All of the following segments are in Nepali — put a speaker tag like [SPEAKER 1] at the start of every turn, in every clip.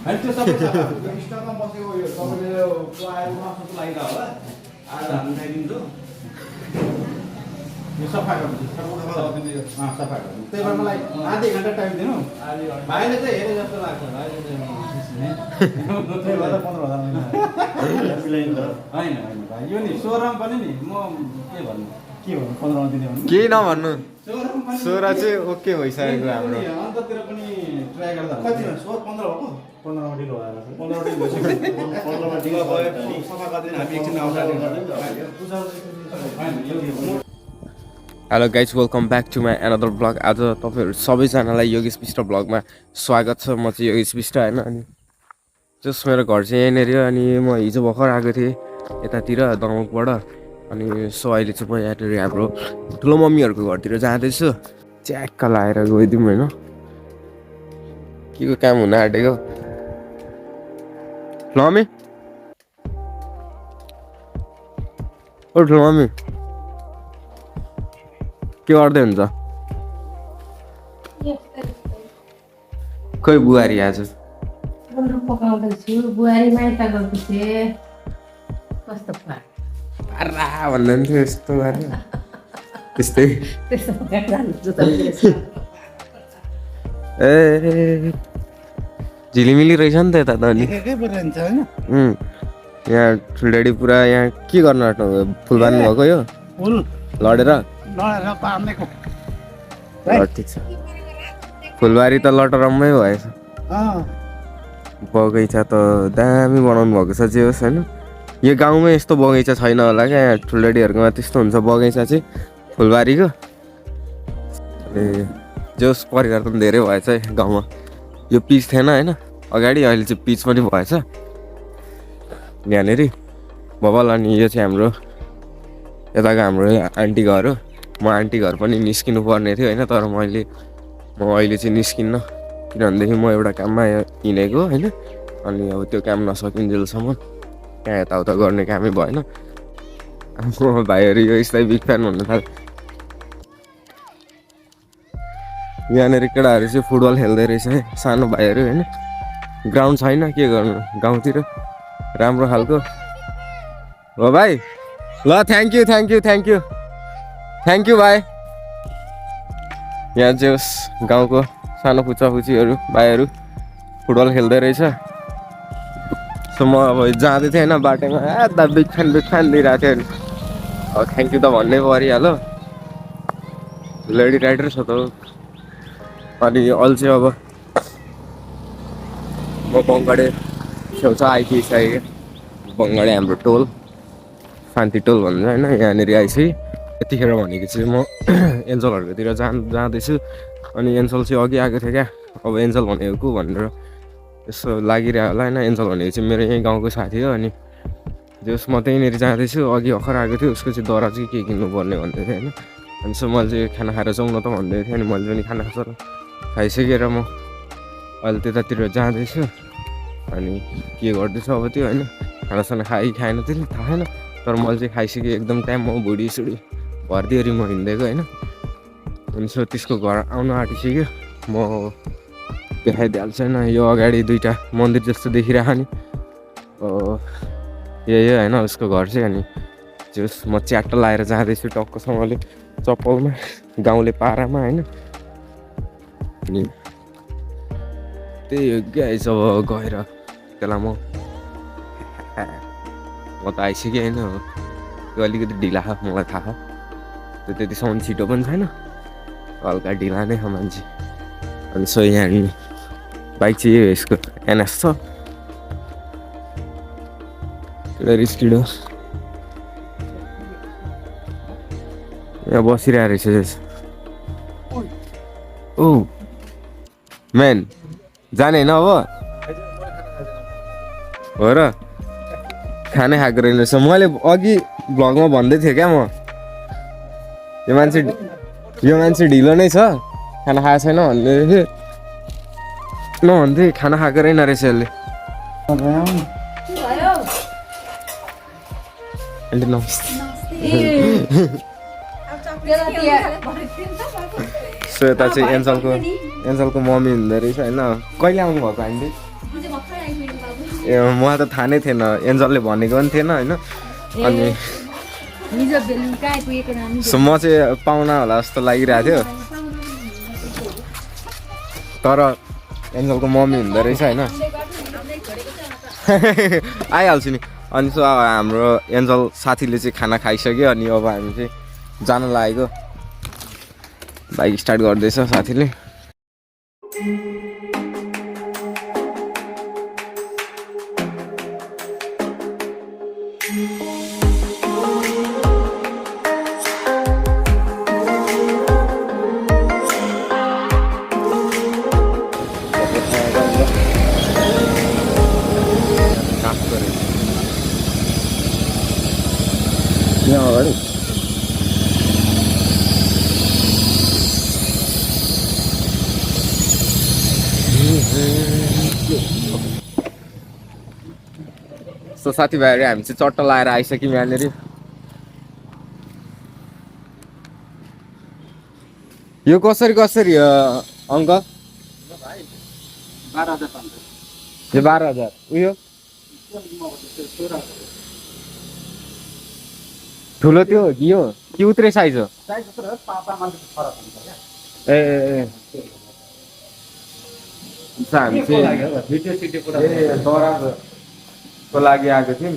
[SPEAKER 1] होइन त्यो सबै स्टकमा बसेको यो तपाईँले यो आएर मासुको लागि त होला आज हामी खाइदिन्छु यो सफा गर्नु सफा गर्नु त्यही भएर मलाई आधी घन्टा टाइम दिनु भाइले चाहिँ हेरे जस्तो लाग्छ भाइले चाहिँ होइन होइन भाइ यो नि सोह्रमा पनि नि म के भन्नु 15 दिने भन्नु
[SPEAKER 2] के नभन्नु सोह्र चाहिँ ओके भइसकेको हाम्रो
[SPEAKER 1] अन्ततिर पनि ट्राई गर्दा कति 15 भएको 15 मा ढिलो आएर 15 मा ढिलो भइसक्यो 15 मा ढिलो भयो सफा गरिदिनु हामी एकछिन आउँछ
[SPEAKER 2] hello guys welcome back to my another blog आज तपाईँहरू सबैजनालाई योगेश विष्ट ब्लगमा स्वागत छ म चाहिँ योगेश विष्ट होइन अनि जस मेरो घर चाहिँ यहाँनिर अनि म हिजो भर्खर आएको थिएँ यतातिर दमकबाट अनि सो अहिले चाहिँ म यहाँनिर हाम्रो ठुलो मम्मीहरूको घरतिर जाँदैछु च्याक्क लाएर गइदिउँ होइन के को काम हुन आँटेको मम्मी ओ ठुलो मम्मी के गर्दै हुन्छ खोइ बुहारी आज
[SPEAKER 3] गुन्द्रुक पकाउँदैछु बुहारी माइत गएको थिएँ कस्तो
[SPEAKER 2] पारा भन्दा नि थियो यस्तो गरेर त्यस्तै
[SPEAKER 3] त्यस्तो पकाएर जान्छु त
[SPEAKER 2] ए झिलिमिली रहेछ नि त यता त अनि यहाँ ठुल्डेडी पुरा यहाँ के गर्न आँट्नु फुल बाँध्नु भएको यो लडेर ठिक छ फुलबारी त लटरम्मै भएछ बगैँचा त दामी बनाउनु भएको छ जे होस् होइन यो गाउँमै यस्तो बगैँचा छैन होला क्या यहाँ ठुल्डेडीहरूकोमा त्यस्तो हुन्छ बगैँचा चाहिँ फुलबारीको ए जे होस् परिवर्तन धेरै भएछ है गाउँमा यो पिच थिएन होइन अगाडि अहिले चाहिँ पिच पनि भएछ यहाँनिर बबल अनि यो चाहिँ हाम्रो यताको हाम्रो आन्टी घर हो म आन्टी घर पनि निस्किनु पर्ने थियो होइन तर म अहिले चाहिँ निस्किन्न किनभनेदेखि म एउटा काममा हिँडेको होइन अनि अब त्यो काम नसकिन्जेलसम्म त्यहाँ यताउता गर्ने कामै भएन म भाइहरू यो यसलाई बिग फ्यान भन्नु थाल्यो यहाँनिर केटाहरू चाहिँ फुटबल खेल्दै रहेछ है सानो भाइहरू होइन ग्राउन्ड छैन के गर्नु गाउँतिर राम्रो खालको हो भाइ ल थ्याङ्क यू भाइ यहाँ चाहिँ होस् गाउँको सानो पुच्चापुच्चीहरू भाइहरू फुटबल खेल्दै रहेछ सो म अब जाँदै थिएँ होइन बाटोमा बिग फ्यान दिइरहेको थियो अब थ्याङ्क यू त भन्नै परिहाल्यो लेडी राइडर छ त अनि अहिले चाहिँ अब म बङ्गडे छेउछाउ आइपुगिसकेँ बङ्गडे हाम्रो टोल शान्ति टोल भन्छ होइन यहाँनिर आइसकेँ यतिखेर भनेको चाहिँ म एन्जलहरूकोतिर जाँदैछु अनि एन्जल चाहिँ अघि आएको थियो क्या अब एन्जल भनेको को भनेर यसो लागिरह्यो होला होइन एन्जल भनेको चाहिँ मेरो यहीँ गाउँको साथी हो अनि जस म त्यहीँनिर जाँदैछु अघि भर्खर आएको थियो उसको चाहिँ दरा चाहिँ के किन्नुपर्ने भन्दै थियो होइन अनि सो मैले चाहिँ खाना खाएर जाउँ न त भन्दै थिएँ अनि मैले पनि खाना खाइसकेर म अहिले त्यतातिर जाँदैछु अनि के गर्दैछु अब त्यो होइन खानासाना खाएन त्यसले थाहा छैन तर मैले चाहिँ खाइसकेँ एकदम टाइममा भुँडीसुडी भरिदियो म हिँडेको होइन अनि सो त्यसको घर आउनु आँटिसक्यो म देखाइदिइहाल्छु होइन यो अगाडि दुईवटा मन्दिर जस्तो देखिरहेको नि यही हो होइन उसको घर चाहिँ अनि जस म च्याट्ट लाएर जाँदैछु टक्कसँगले चप्पलमा गाउँले पारामा होइन अनि त्यही हो क्या अब गएर त्यसलाई म त आइसकेँ होइन त्यो अलिकति ढिला मलाई थाहा त्यो त्यतिसम्म छिटो पनि छैन हल्का ढिला नै छ मान्छे अनि सो यहाँ बाइक चाहिँ यसको एनएस छ स्पिड हो यहाँ बसिरहेको रहेछ ओ म्यान जाने होइन अब हो र खानै खाएको रहेछ मैले अघि भ्लगमा भन्दै थिएँ क्या म यो मान्छे ढिलो नै छ खाना खाएको छैन भन्दै थिएँ नभन्दै खाना खाएको रहेन रहेछ यसले आन्टी नमस्ते सो यता चाहिँ एन्जलको मम्मी हुँदो रहेछ होइन कहिले आउनु भएको आन्टी ए मलाई त थाहा नै थिएन एन्जलले भनेको पनि थिएन होइन अनि
[SPEAKER 3] हिजो बेलुका आइपुगेको नानी
[SPEAKER 2] सो म चाहिँ पाहुना होला जस्तो लागिरहेको थियो तर एन्जलको मम्मी हुँदो रहेछ होइन आइहाल्छु नि अनि सो हाम्रो एन्जल साथीले चाहिँ खाना खाइसक्यो अनि अब हामी चाहिँ जान लागेको बाइक स्टार्ट गर्दैछ साथीले यहाँ अगाडि सो साथीभाइहरू हामी चाहिँ चट्ट लाएर आइसक्यौँ यहाँनिर यो कसरी अङ्कल यो 12,000 उयो ठुलो त्यो यो कि उत्रे साइज हो ए हामी को लागि आएको थियौँ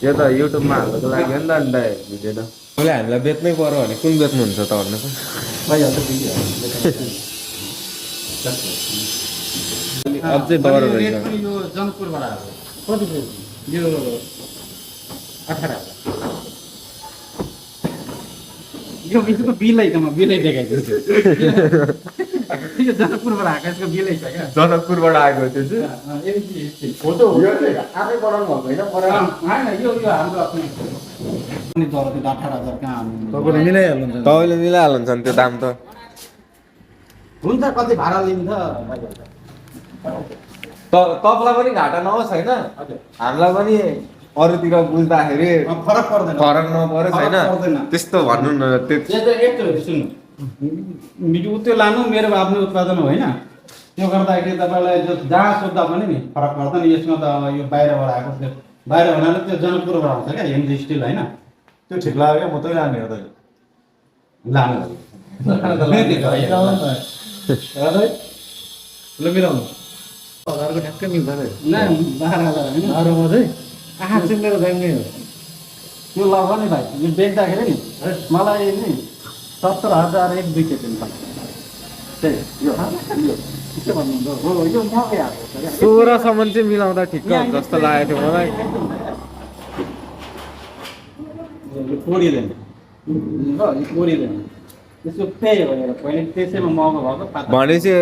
[SPEAKER 2] यो त युट्युबमा हाल्नुको लागि हो नि त अन्त भिडियो त मैले हामीलाई बेच्नै पर्यो भने कुन बेच्नुहुन्छ त भन्नु अझै डर रहेछ
[SPEAKER 1] यो जनकपुरबाट आएको कति यो 18,000 यो यसको बिलै त म बिलै देखाइदिन्छु यो जनकपुरबाट आएको यसको बिलै छ क्या
[SPEAKER 2] जनकपुरबाट आएको त्यो चाहिँ
[SPEAKER 1] फोटो हो यो चाहिँ आफै बनाउनु भएको होइन होइन यो हाम्रो आफ्नो अनि तर त्यो 18,000 कहाँ तपाईँले मिलाइहाल्नुहुन्छ
[SPEAKER 2] तपाईँले मिलाइहाल्नुहुन्छ नि त्यो दाम त
[SPEAKER 1] हुन्छ कति भाडा लिन्छ
[SPEAKER 2] तपाईँलाई पनि घाटा नहोस् होइन हामीलाई पनि अरूतिर बुझ्दाखेरि
[SPEAKER 1] फरक पर्दैन
[SPEAKER 2] फरक नपरोस् होइन त्यस्तो भन्नु न
[SPEAKER 1] सुन्नु त्यो लानु मेरो आफ्नो उत्पादन हो होइन त्यो गर्दाखेरि तपाईँलाई जहाँ सोद्धा पनि नि फरक पर्दैन यसमा त अब यो बाहिरबाट आएको थियो बाहिर भन्नाले त्यो जनकपुरबाट आउँछ क्या हेम्जी स्टिल होइन त्यो ठिक लाग्यो म तै लाने हो त लानु ल मिलाउनु घरको ठ्याक्कै मिल्दैन 12,000 होइन आँखा चिम्लेर जाने हो त्यो लगा नि भाइ यो बेच्दाखेरि नि मलाई नि 70,000 एक दुई केजी के भन्नुहुन्छ हो यो मकै आएको
[SPEAKER 2] 16सम्म चाहिँ मिलाउँदा ठिक जस्तो लागेको थियो मलाई
[SPEAKER 1] यो कोरिँदैन ल यो कोरिँदैन त्यसको त्यही हो पहिले त्यसैमा महँगो भएको
[SPEAKER 2] भनेपछि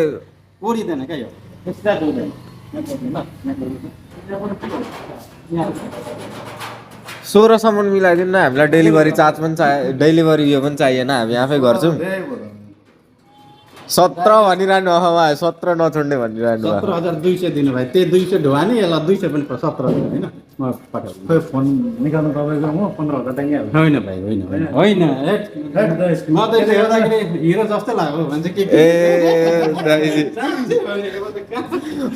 [SPEAKER 1] कोरिँदैन क्या यो स्टार्ट हुँदैन
[SPEAKER 2] 16सम्म मिलाइदिनु न हामीलाई डेलिभरी चार्ज पनि डेलिभरी उयो पनि चाहिएन हामी आफै गर्छौँ 17 भनिरहनु अहमा 17 नछोड्ने भनिरहनु
[SPEAKER 1] 17,200 दिनु भाइ त्यही 200 ढुवानी यसलाई 200 पनि 17 होइन म पठाउँछु खोइ फोन निकाल्नु तपाईँको म 15,000 टाइम होइन भाइ होइन म त हेर्दाखेरि हिरो जस्तै लाग्यो भन्छ के
[SPEAKER 2] ए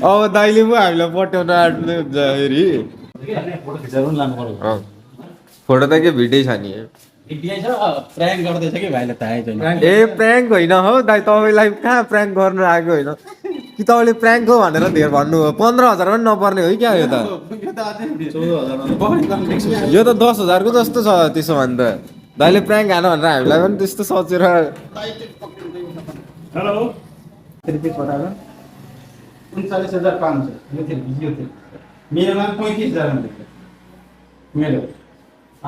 [SPEAKER 2] अब दाइले पो हामीलाई पठाउन आँट्नु हुन्छ फेरि
[SPEAKER 1] फोटो खिचेर पनि लानु पर्यो
[SPEAKER 2] फोटो त के भिडियो छ नि
[SPEAKER 1] प्रयाङ्क गर्दैछ कि भाइले थाहै छैन
[SPEAKER 2] ए प्र्याङ्क होइन हौ दाइ तपाईँलाई कहाँ प्र्याङ्क गर्नु आएको होइन कि तपाईँले प्र्याङ्क हो भनेर धेर भन्नु हो 15,000 पनि नपर्ने हो क्या यो त
[SPEAKER 1] 14,000
[SPEAKER 2] यो त 10,000 को जस्तो छ त्यसो भने त दाइले प्र्याङ्क हान भनेर हामीलाई पनि त्यस्तो सोचेर
[SPEAKER 1] हेलो 39,500 मेरो नाम 35,000 मेरो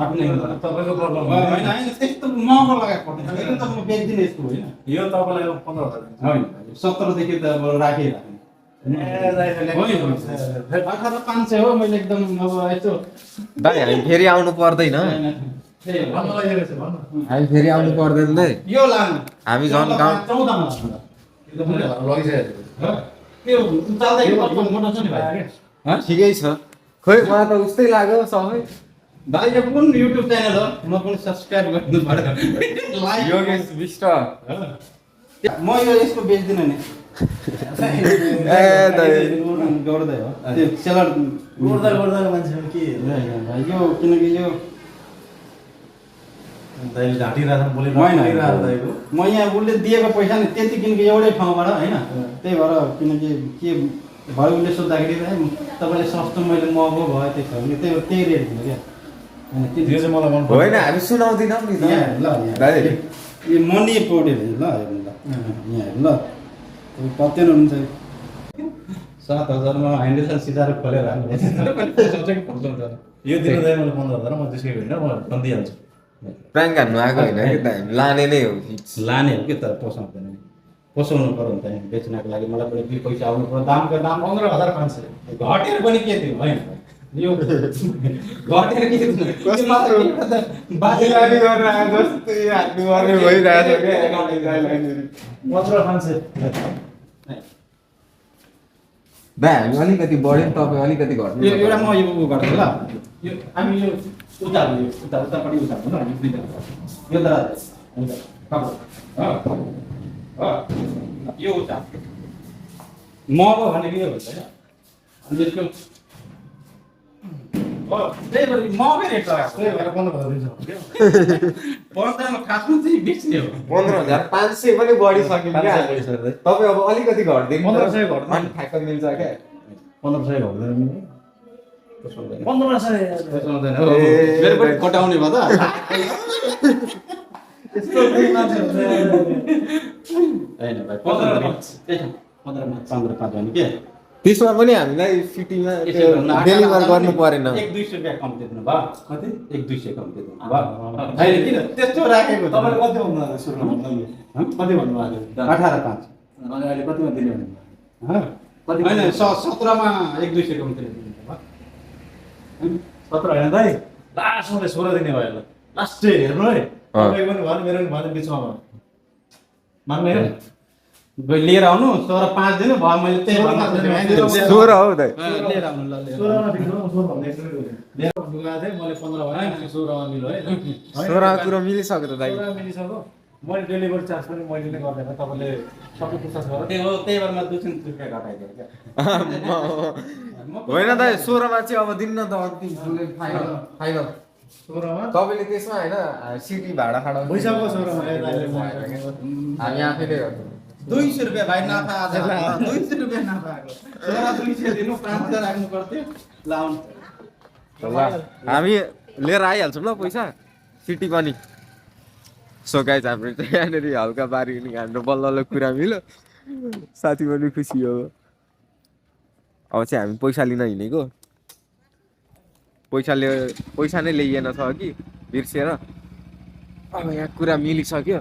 [SPEAKER 1] आफ्नै तपाईँको प्रब्लम होइन होइन त्यस्तो महँगो लगाएको पर्दैन यो त म बेच्दिनँ यस्तो होइन यो तपाईँलाई 15,000 होइन 17 देखि त अब राखिराख्नु 18,500 हो मैले एकदम अब यसो
[SPEAKER 2] दाइ हामी फेरि आउनु पर्दैन हामी फेरि आउनु पर्दैन दाइ
[SPEAKER 1] यो लानु
[SPEAKER 2] हामी झन् गाउँ
[SPEAKER 1] 14 मा लगिसक्यो त्यो चाल्दै मोटो छ नि भाइ
[SPEAKER 2] ठिकै छ खोइ मलाई त उस्तै लाग्यो सबै
[SPEAKER 1] भाइको कुन युट्युब च्यानल हो म पनि सब्स्क्राइब गर्नु पर्यो
[SPEAKER 2] योगेश विष्ट
[SPEAKER 1] म यो यसको बेच्दिनँ नि गर्दै हो त्यो सेलर
[SPEAKER 4] गर्दा मान्छेहरू के
[SPEAKER 1] यो किनकि यो
[SPEAKER 4] दाइले ढाँटिरहेको बोलेर
[SPEAKER 1] होइन
[SPEAKER 4] दाइको
[SPEAKER 1] म यहाँ उसले दिएको पैसा नि त्यति किनकि एउटै ठाउँबाट होइन त्यही भएर किनकि के भयो उसले सोद्धाखेरि तपाईँले सस्तो मैले महँगो भयो त्यही छ भने त्यही रेट दिनु क्या
[SPEAKER 4] त्यो चाहिँ मलाई मन पर्छ
[SPEAKER 2] होइन हामी सुनाउँदैनौँ नि त
[SPEAKER 1] यहाँ ल
[SPEAKER 2] दाइ
[SPEAKER 1] यो मनी पढ्यो भने ल हेर्नु ल यहाँ हेर्नु ल पत्याउनु हुन्छ 7,000 मा हाइन्डेसन सिधाएर खोलेर
[SPEAKER 4] यो दिनु दाइ मलाई 15,000 म त्यसकै होइन म भनिदिइहाल्छु
[SPEAKER 2] प्यान हान्नु आएको होइन कि त हामी लाने नै हो फिक्स
[SPEAKER 1] लाने हो कि तर पोसाउँदैन नि पोसाउनु पर्यो नि त बेच्नको लागि मलाई पनि दुई पैसा आउनु पर्यो दामको दाम
[SPEAKER 4] 15,500
[SPEAKER 1] घटेर पनि के थियो होइन यो घटेर के थियो
[SPEAKER 2] बाजेलानी गरेर आएको जस्तो यो हान्नु पर्ने भइरहेको छ क्या
[SPEAKER 4] 15,500
[SPEAKER 2] दाइ हामी अलिकति बढ्यो तपाईँ अलिकति घट्नु
[SPEAKER 1] यो एउटा म यो गर्छु ल यो हामी यो उता उतापट्टि उता हो न यो त यो उता मग भनेको यो हुन्छ अनि यसको त्यही भएर मगै रेट लगाएको
[SPEAKER 4] त्यही भएर 15,000 दिन्छ
[SPEAKER 1] 15 मा खासमा चाहिँ बेच्ने हो
[SPEAKER 2] 15,500 पनि बढिसक्यो क्या
[SPEAKER 4] 500 बढिसक्यो दाइ
[SPEAKER 2] तपाईँ अब अलिकति घटिदिनु
[SPEAKER 4] 1500 घट्नु।
[SPEAKER 2] अनि ठ्याक्क मिल्छ क्या
[SPEAKER 4] 1500 घट्दैन 1500
[SPEAKER 1] मेरो पनि कटाउने भयो त
[SPEAKER 4] यस्तो केही मान्छे हुन्छ
[SPEAKER 1] हैन भाइ 15 भने के
[SPEAKER 2] त्यसमा पनि हामीलाई सिटीमा डेलिभर गर्नु परेन
[SPEAKER 1] 1-200 रुपैयाँ कम्ती दिनु भयो कति 1-200 कम्ती दिनु भयो हैन किन त्यस्तो राखेको
[SPEAKER 4] तपाईले कति भन्नुभएको सुरुमा कति भन्नुभएको
[SPEAKER 1] 18,500
[SPEAKER 4] अनि अहिले कतिमा दिने भन्नुभयो
[SPEAKER 1] कति हैन 17 मा 1-200 कम्ती दिनु भयो
[SPEAKER 4] 17 हैन दाइ लास्ट मैले 16 दिने भयो ल लास्ट डे हेर्नु है तपाईको पनि भन्नु मेरो पनि भन्नु बिचमा भयो मान्ने हो
[SPEAKER 1] लिएर आउनु 5 दिनु भयो मैले त्यही भन्नु
[SPEAKER 2] 16 हो दाइ
[SPEAKER 1] लिएर आउनु ल लिएर
[SPEAKER 4] 16 मा ठिक हो 16 भन्दै लिएर भन्नुभएको थिएँ मैले 15 भने 16 मा मिल्यो है
[SPEAKER 2] 16 कुरो मिलिसक्यो त दाइ
[SPEAKER 4] 16 मिलिसक्यो मैले डेलिभरी चार्ज पनि मैले नै गर्दैन तपाईले सबै पुछाछ गरेर
[SPEAKER 1] त्यही हो त्यही भएर म 200 रुपैयाँ घटाइदिए क्या
[SPEAKER 2] होइन दाइ 16 मा चाहिँ अब दिन्न त अन्तिम फाइनल फाइनल
[SPEAKER 4] 16 मा
[SPEAKER 2] तपाईँले त्यसमा होइन सिटी भाडा खाडा
[SPEAKER 4] भइसक्यो 16 मा
[SPEAKER 2] हामी आफैले गर्छौँ
[SPEAKER 1] 200 रुपैयाँ भाइ नाफा आज 200 रुपैयाँ नाफा आएको 200 दिनु 5,000 राख्नु पर्थ्यो लाउनु
[SPEAKER 2] ल हामी लिएर आइहाल्छौँ ल पैसा सिटी पनि सो गाइज हाम्रो चाहिँ यहाँनिर हल्का बार्गेनिङ हाम्रो बल्ल कुरा मिल्यो साथी पनि खुसी हो अब चाहिँ हामी पैसा लिन हिँडेको पैसा नै ल्याइएन छ कि बिर्सेर अब यहाँ कुरा मिलिसक्यो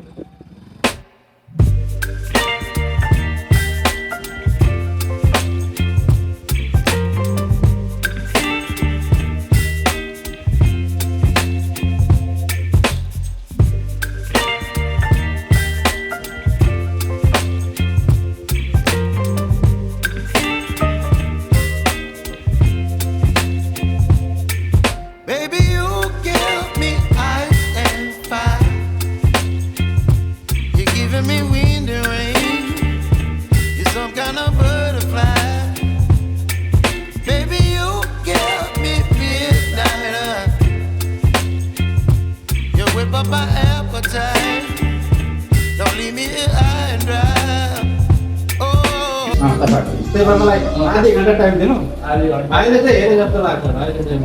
[SPEAKER 1] त्यही भएर मलाई आधी घन्टा टाइम दिनु अहिले चाहिँ हेरे जस्तो लाग्छ अहिले चाहिँ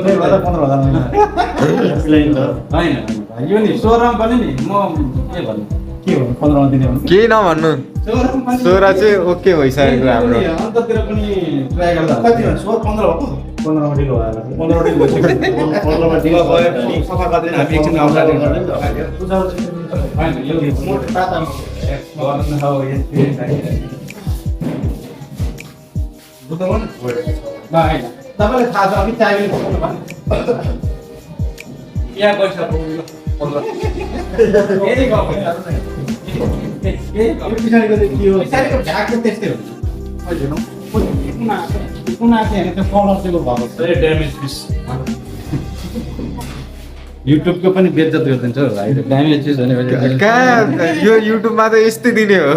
[SPEAKER 4] त्यही भएर 15,000 मिलाइन्छ
[SPEAKER 1] होइन यो नि 16 पनि नि म के भन्नु
[SPEAKER 4] के हो 15 मा दिने भन्नु
[SPEAKER 2] केही नभन्नु 16 चाहिँ ओके भइसकेको हाम्रो
[SPEAKER 1] अन्ततिर पनि ट्राई गर्दा
[SPEAKER 4] कति भन्छ 15 भएको 15 मा ढिलो भयो 15 मा ढिलो भइसक्यो 15 मा ढिलो भयो सफा गर्दैन हामी एकछिन आउँछ
[SPEAKER 1] होइन यो मोटो ताता गर्नु हो होइन तपाईँलाई थाहा छ अघि चाबी बोक्नु भयो यहाँ पैसा बोक्नु
[SPEAKER 4] पछाडिको चाहिँ के हो
[SPEAKER 1] पछाडिको भ्यागको त्यस्तै हुन्छ कुना चाहिँ होइन त्यो कलर चाहिँ भएको छ
[SPEAKER 4] ड्यामेज पिस
[SPEAKER 1] युट्युबको पनि बेइज्जत गरिदिन्छ हो भाइ ड्यामेज चिज भनेपछि
[SPEAKER 2] कहाँ यो युट्युबमा त यस्तै दिने हो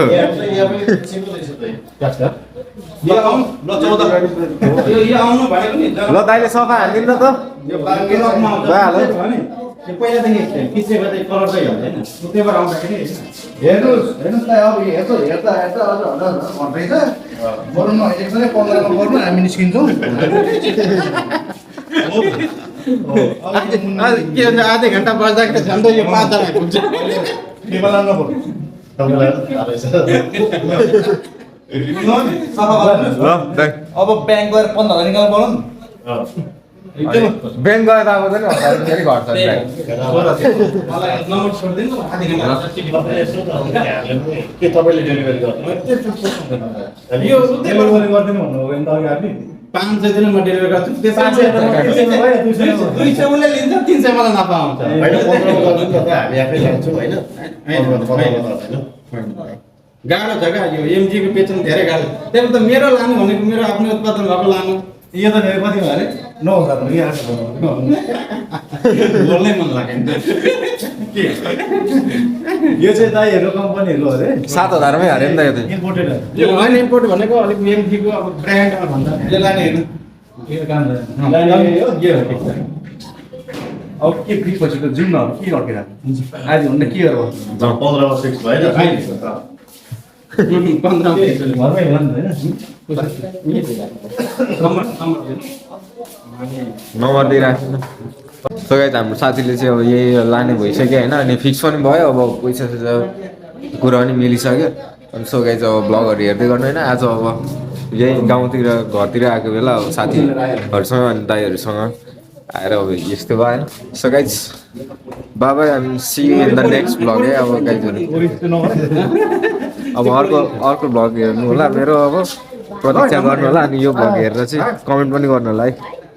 [SPEAKER 1] यो आउनु ल 14 यो आउनु भनेको नि
[SPEAKER 2] ल दाइले सफा हालिदिनु न त
[SPEAKER 1] यो ब्ल्याकमा आउँछ
[SPEAKER 2] भइहाल्यो।
[SPEAKER 1] भने यो पहिलादेखि पिछेको चाहिँ कलर चाहिँ हुन्छ हैन त्यही भएर आउँदाखेरि
[SPEAKER 5] हेर्नुहोस् हेर्नुहोस् न अब हेर्छ हेर्दा हेर्दा अझ भन्दैछ बरु न एकजना 15 मा गर्नु हामी निस्किन्छौँ
[SPEAKER 1] के हुन्छ आधा घन्टा बस्दाखेरि झन्डै यो 5 जना पुग्छ
[SPEAKER 4] केवल नबोल तपाईँलाई थाहा रहेछ
[SPEAKER 2] ल दाइ
[SPEAKER 5] अब ब्याङ्क गएर 15 निकाल्नु पर्यो नि
[SPEAKER 2] ब्याङ्क गएर त अब चाहिँ फेरि घर छ
[SPEAKER 1] मलाई नम्बर छोडिदिनु आधा घन्टा
[SPEAKER 4] के तपाईँले डेलिभरी गर्नु
[SPEAKER 1] यो
[SPEAKER 4] डेलिभरी गरिदिनु भन्नुभयो भने त अघि हामी
[SPEAKER 1] 500 दिन म डेलिभरी गर्छु त्यसमा 200 उसले लिन्छ 300 मलाई नाफा आउँछ
[SPEAKER 4] होइन 15 गर्नु नि त हामी आफै जान्छौँ होइन
[SPEAKER 1] गाह्रो छ क्या यो एमजी को बेच्नु धेरै गाह्रो त्यही त मेरो लानु भनेको मेरो आफ्नो उत्पादन भएको लानु
[SPEAKER 4] यो त मेरो कति भयो अरे 9000 हो यहाँ
[SPEAKER 1] बोल्नै मन लागेन
[SPEAKER 4] यो चाहिँ दाइहरू कम्पनीहरू अरे
[SPEAKER 2] 7000 मै हारे नि त यो त
[SPEAKER 4] इम्पोर्टेड
[SPEAKER 1] यो होइन इम्पोर्ट भनेको अलिक एमजी को अब ब्रान्डमा भन्छ यो लाने हेर्नु
[SPEAKER 4] यो काम अब के फ्री पछि त जिम्मा के गर्किरहेको आज भन्दा के गर्नु 15 मा फिक्स भएन
[SPEAKER 1] 15
[SPEAKER 4] घरमै होला नि त
[SPEAKER 2] नम्बर दिइराख्नु न सो गाइस हाम्रो साथीले चाहिँ अब यही लाने भइसक्यो होइन अनि फिक्स पनि भयो अब पैसा सैसा कुरा पनि मिलिसक्यो अनि सो गाइस अब ब्लगहरू हेर्दै गर्नु होइन आज अब यही गाउँतिर घरतिर आएको बेला अब साथीहरूसँग अनि दाइहरूसँग आएर अब यस्तो भयो होइन सो गाइस बाबा and see in the next blog है अब गाइजहरू अब अर्को ब्लग हेर्नु होला मेरो अब प्रतीक्षा गर्नु होला अनि यो ब्लग हेरेर चाहिँ कमेन्ट पनि गर्नु होला है